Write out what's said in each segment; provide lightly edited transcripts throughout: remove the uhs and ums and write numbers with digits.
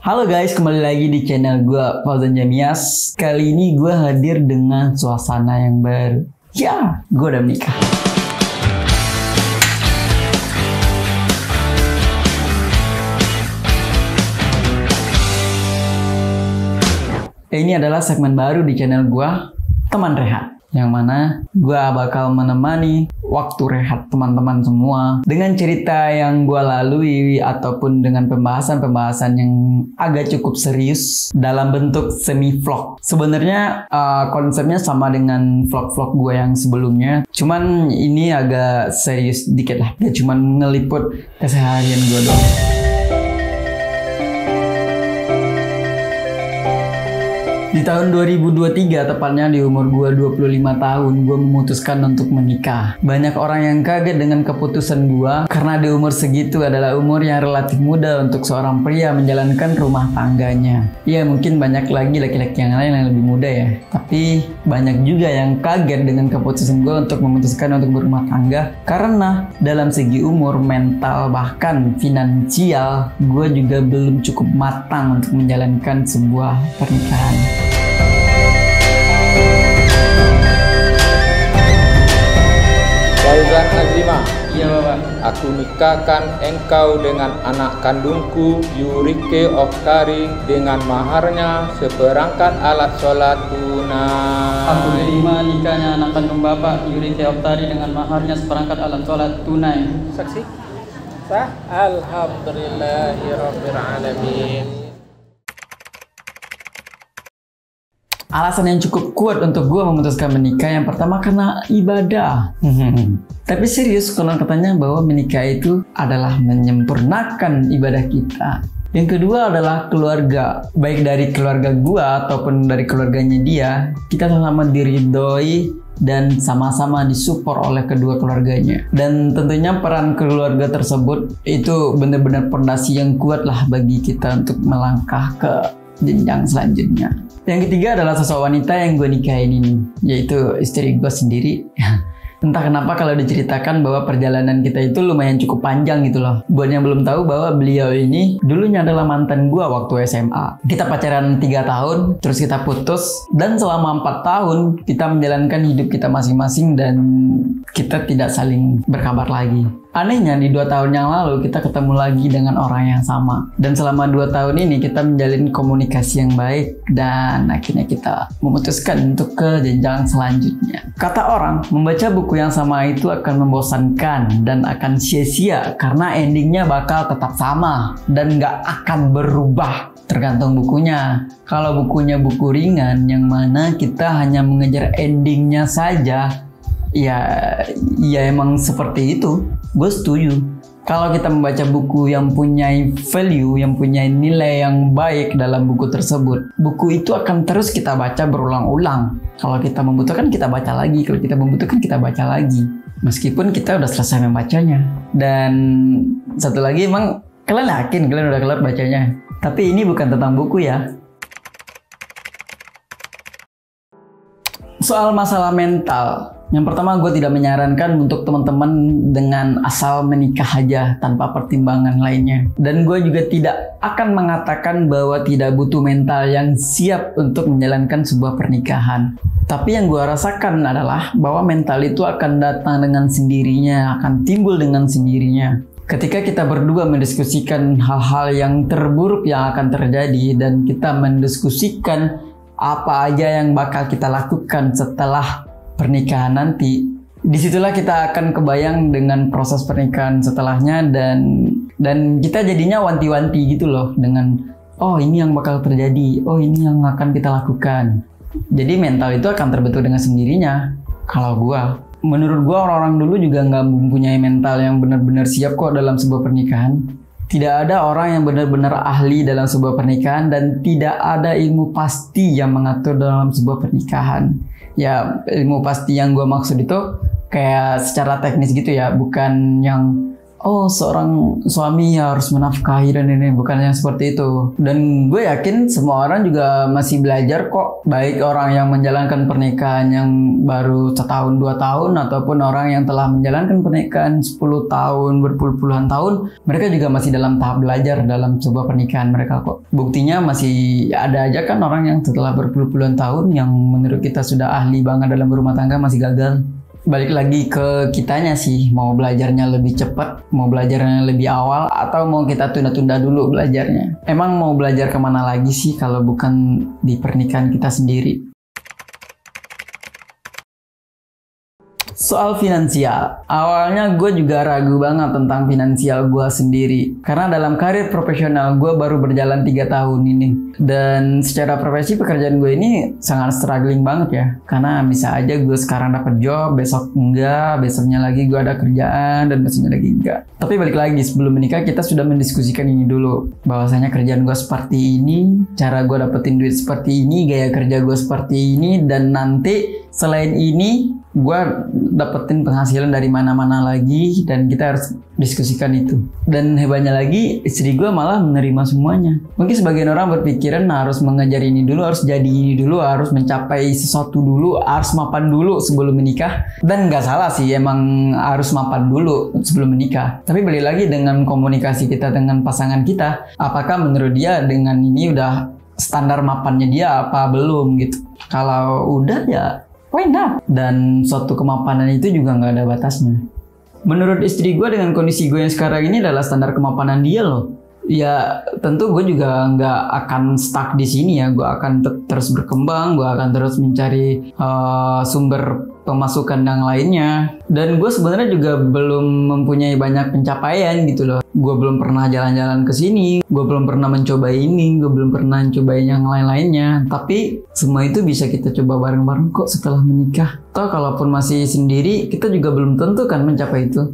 Halo guys, kembali lagi di channel gue, Fauzan Jamias. Kali ini gue hadir dengan suasana yang baru. Ya, gue udah menikah. Ini adalah segmen baru di channel gue, Teman Rehat. Yang mana gue bakal menemani waktu rehat teman-teman semua dengan cerita yang gue lalui ataupun dengan pembahasan-pembahasan yang agak cukup serius dalam bentuk semi-vlog. Sebenarnya konsepnya sama dengan vlog-vlog gue yang sebelumnya, cuman ini agak serius dikit lah, gak cuman ngeliput keseharian gue doang. Di tahun 2023, tepatnya di umur gue 25 tahun, gue memutuskan untuk menikah. Banyak orang yang kaget dengan keputusan gue, karena di umur segitu adalah umur yang relatif muda untuk seorang pria menjalankan rumah tangganya. Ya mungkin banyak lagi laki-laki yang lain yang lebih muda ya. Tapi banyak juga yang kaget dengan keputusan gue untuk memutuskan untuk berumah tangga. Karena dalam segi umur, mental, bahkan finansial, gue juga belum cukup matang untuk menjalankan sebuah pernikahan. Fauzan Azima. Iya Bapak. Aku nikahkan engkau dengan anak kandungku Yurike Oktari dengan maharnya seperangkat alat sholat tunai. Aku terima nikahnya anak kandung Bapak Yurike Oktari dengan maharnya seperangkat alat sholat tunai. Saksi? Sah? Alhamdulillahirabbil alamin. Alasan yang cukup kuat untuk gue memutuskan menikah, yang pertama karena ibadah. Tapi serius, konon katanya bahwa menikah itu adalah menyempurnakan ibadah kita. Yang kedua adalah keluarga. Baik dari keluarga gue ataupun dari keluarganya dia, kita sama diridhoi dan sama-sama disupport oleh kedua keluarganya. Dan tentunya peran keluarga tersebut itu benar-benar pondasi yang kuat lah bagi kita untuk melangkah ke jenjang selanjutnya. Yang ketiga adalah sosok wanita yang gue nikahin ini, yaitu istri gue sendiri. Entah kenapa kalau diceritakan bahwa perjalanan kita itu lumayan cukup panjang gitu loh. Buat yang belum tahu bahwa beliau ini dulunya adalah mantan gue waktu SMA. Kita pacaran 3 tahun, terus kita putus. Dan selama 4 tahun kita menjalankan hidup kita masing-masing dan kita tidak saling berkabar lagi. Anehnya di 2 tahun yang lalu kita ketemu lagi dengan orang yang sama. Dan selama 2 tahun ini kita menjalin komunikasi yang baik dan akhirnya kita memutuskan untuk ke jenjang selanjutnya. Kata orang, membaca buku yang sama itu akan membosankan dan akan sia-sia karena endingnya bakal tetap sama dan nggak akan berubah. Tergantung bukunya. Kalau bukunya buku ringan yang mana kita hanya mengejar endingnya saja, ya emang seperti itu. Gue setuju. Kalau kita membaca buku yang punya value, yang punya nilai yang baik dalam buku tersebut, buku itu akan terus kita baca berulang-ulang. Kalau kita membutuhkan, kita baca lagi. Kalau kita membutuhkan, kita baca lagi. Meskipun kita udah selesai membacanya. Dan satu lagi, emang kalian yakin kalian udah kelar bacanya? Tapi ini bukan tentang buku ya. Soal masalah mental, yang pertama gue tidak menyarankan untuk teman-teman dengan asal menikah aja tanpa pertimbangan lainnya. Dan gue juga tidak akan mengatakan bahwa tidak butuh mental yang siap untuk menjalankan sebuah pernikahan. Tapi yang gue rasakan adalah bahwa mental itu akan datang dengan sendirinya, akan timbul dengan sendirinya. Ketika kita berdua mendiskusikan hal-hal yang terburuk yang akan terjadi dan kita mendiskusikan apa aja yang bakal kita lakukan setelah pernikahan nanti, disitulah kita akan kebayang dengan proses pernikahan setelahnya dan kita jadinya wanti-wanti gitu loh dengan oh ini yang bakal terjadi, oh ini yang akan kita lakukan. Jadi mental itu akan terbentuk dengan sendirinya. Kalau menurut gua orang-orang dulu juga nggak mempunyai mental yang benar-benar siap kok dalam sebuah pernikahan. Tidak ada orang yang benar-benar ahli dalam sebuah pernikahan dan tidak ada ilmu pasti yang mengatur dalam sebuah pernikahan. Ya, ilmu pasti yang gue maksud itu kayak secara teknis gitu ya, bukan yang oh seorang suami harus menafkahi dan ini, bukannya seperti itu. Dan gue yakin semua orang juga masih belajar kok, baik orang yang menjalankan pernikahan yang baru setahun 2 tahun ataupun orang yang telah menjalankan pernikahan 10 tahun, berpuluh-puluhan tahun, mereka juga masih dalam tahap belajar dalam sebuah pernikahan mereka kok. Buktinya masih ada aja kan orang yang setelah berpuluh-puluhan tahun yang menurut kita sudah ahli banget dalam berumah tangga masih gagal. Balik lagi ke kitanya sih, mau belajarnya lebih cepat, mau belajarnya lebih awal, atau mau kita tunda-tunda dulu belajarnya. Emang mau belajar kemana lagi sih kalau bukan di pernikahan kita sendiri? Soal finansial, awalnya gue juga ragu banget tentang finansial gue sendiri. Karena dalam karir profesional gue baru berjalan 3 tahun ini. Dan secara profesi pekerjaan gue ini sangat struggling banget ya. Karena bisa aja gue sekarang dapat job, besok enggak, besoknya lagi gue ada kerjaan, dan besoknya lagi enggak. Tapi balik lagi, sebelum menikah kita sudah mendiskusikan ini dulu. Bahwasanya kerjaan gue seperti ini, cara gue dapetin duit seperti ini, gaya kerja gue seperti ini, dan nanti selain ini gue dapetin penghasilan dari mana-mana lagi, dan kita harus diskusikan itu. Dan hebatnya lagi, istri gue malah menerima semuanya. Mungkin sebagian orang berpikiran harus mengejar ini dulu, harus jadi ini dulu, harus mencapai sesuatu dulu, harus mapan dulu sebelum menikah. Dan nggak salah sih, emang harus mapan dulu sebelum menikah. Tapi balik lagi dengan komunikasi kita dengan pasangan kita, apakah menurut dia dengan ini udah standar mapannya dia apa belum gitu. Kalau udah ya why not? Dan suatu kemapanan itu juga nggak ada batasnya. Menurut istri gue dengan kondisi gue yang sekarang ini adalah standar kemapanan dia loh. Ya tentu gue juga nggak akan stuck di sini ya. Gue akan terus berkembang, gue akan terus mencari sumber pemasukan yang lainnya. Dan gue sebenarnya juga belum mempunyai banyak pencapaian gitu loh. Gue belum pernah jalan-jalan ke sini, gue belum pernah mencoba ini, gue belum pernah mencoba yang lain-lainnya. Tapi semua itu bisa kita coba bareng-bareng kok setelah menikah. Toh kalaupun masih sendiri, kita juga belum tentu kan mencapai itu.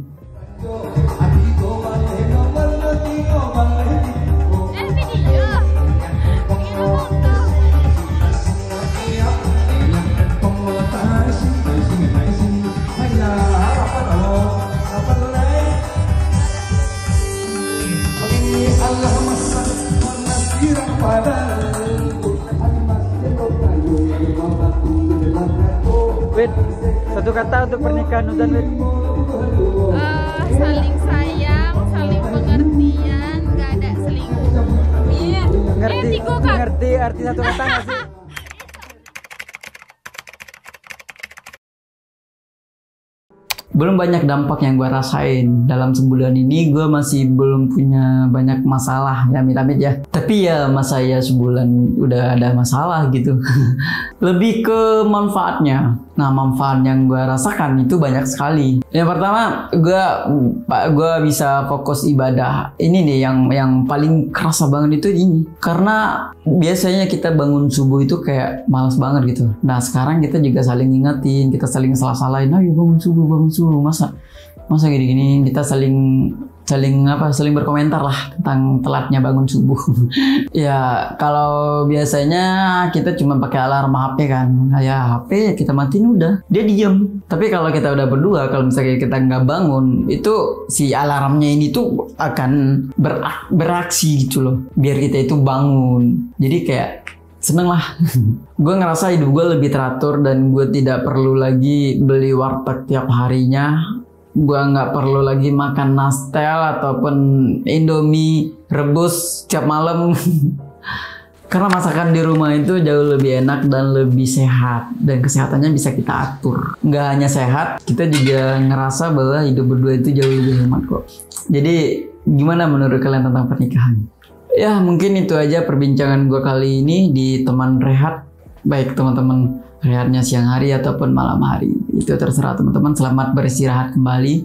Wid, satu kata untuk pernikahan Nudan, Wid. Saling sayang, saling pengertian, gak ada selingkuh. Iya. Ngerti arti satu kata nggak sih? Belum banyak dampak yang gue rasain dalam sebulan ini. Gue masih belum punya banyak masalah ya, amit-amit ya. Tapi ya masa ya sebulan udah ada masalah gitu. Lebih ke manfaatnya. Nah, manfaat yang gue rasakan itu banyak sekali. Yang pertama, gue bisa fokus ibadah. Ini nih yang paling kerasa banget itu ini. Karena biasanya kita bangun subuh itu kayak malas banget gitu. Nah, sekarang kita juga saling ngingetin, kita saling salah-salahin. Ayo bangun subuh. Masa gini-gini, kita saling berkomentar lah tentang telatnya bangun subuh. Ya kalau biasanya kita cuma pakai alarm HP kan, ya HP kita matiin udah, dia diem. Tapi kalau kita udah berdua, kalau misalnya kita nggak bangun, itu si alarmnya ini tuh akan beraksi gitu loh, biar kita itu bangun. Jadi kayak seneng lah. Gue ngerasa hidup gue lebih teratur dan gue tidak perlu lagi beli warteg tiap harinya. Gue nggak perlu lagi makan nastel ataupun indomie rebus tiap malam. Karena masakan di rumah itu jauh lebih enak dan lebih sehat, dan kesehatannya bisa kita atur. Nggak hanya sehat, kita juga ngerasa bahwa hidup berdua itu jauh lebih hemat kok. Jadi gimana menurut kalian tentang pernikahan? Ya mungkin itu aja perbincangan gue kali ini di teman rehat. Baik teman-teman rehatnya siang hari ataupun malam hari, itu terserah teman-teman. Selamat beristirahat kembali.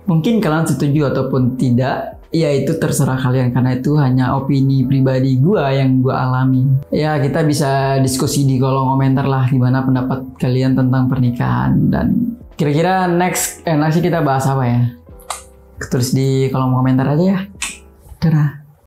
Mungkin kalian setuju ataupun tidak, ya itu terserah kalian, karena itu hanya opini pribadi gue yang gue alami. Ya kita bisa diskusi di kolom komentar lah, gimana pendapat kalian tentang pernikahan. Dan kira-kira next kita bahas apa ya? Tulis di kolom komentar aja ya. Dadah.